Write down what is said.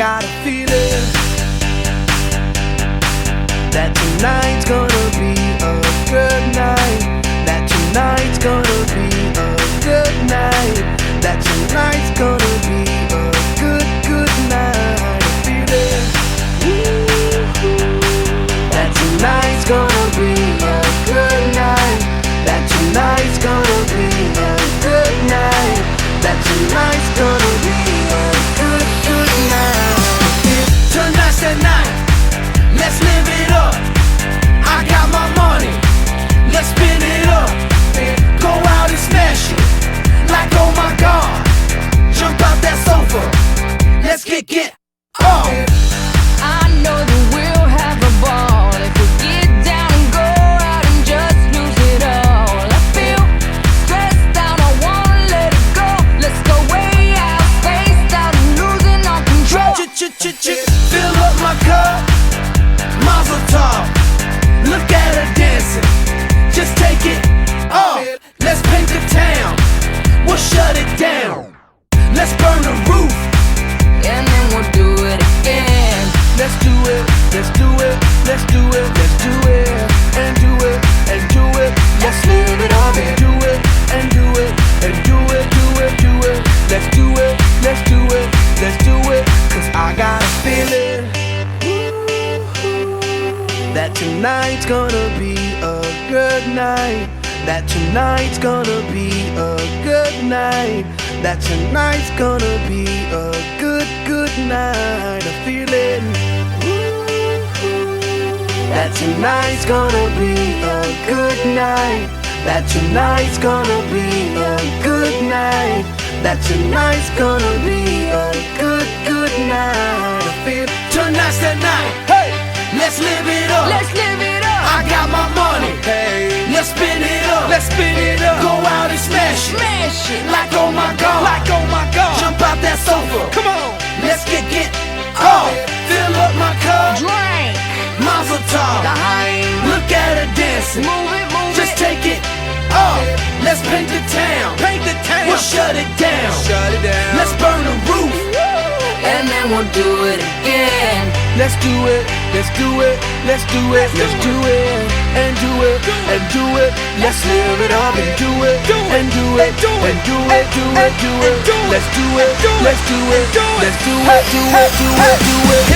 got a feeling that tonight's gonna be a good night. That tonight's gonna be a good night. That tonight's gonna be a good, good night. A feeling that tonight's gonna be a good night. That tonight's gonna be a good night. That tonight's gonna be a good, good night. Tonight's the night, let's live it up. I got my money, let's spin it up. Go out and smash it, like oh my God. Jump out that sofa, let's kick it off. I know that we'll have a ball if we get down and go out and just lose it all. I feel stressed out, I wanna let it go. Let's go way out, spaced out and losing all control. Fill up my cup, Mazel tov. Look at her dancing, just take it off. Let's paint the town, we'll shut it down. Let's burn the roof, And then we'll do it again. let's do it, let's do it, let's do it, let's do it, and do it, and do it. Let's live it up and do it, and do it, and do it, do it, do it. Let's do it, let's do it, let's do it. Cause I got a feeling that tonight's gonna be a good night. That tonight's gonna be a good night. That tonight's gonna be a good, good night. A feeling that tonight's gonna be a good night. That tonight's gonna be a good night. That tonight's gonna be a good, good night. I feel tonight's the night. Hey, let's live it up. Let's live it up. I got my money. Hey, let's spin it up. Let's spin it up. Go out and smash it. Smash it. Like oh my God. Like oh my God. Jump out that sofa. Come on. Let's get off. Fill up my cup. Drink. Mazel tov. Look at her dancing. Move it, move Just it. take it off. Let's paint the town. Paint the town. We'll shut it down. Shut it down. Let's burn the roof. And then we'll do it again. Let's do it, let's do it, let's do it, let's do it, and do it, and do it. Let's live it up and do it, and do it, and do it, do it, do it. Let's do it, let's do it, let's do it, do it, do it, do it.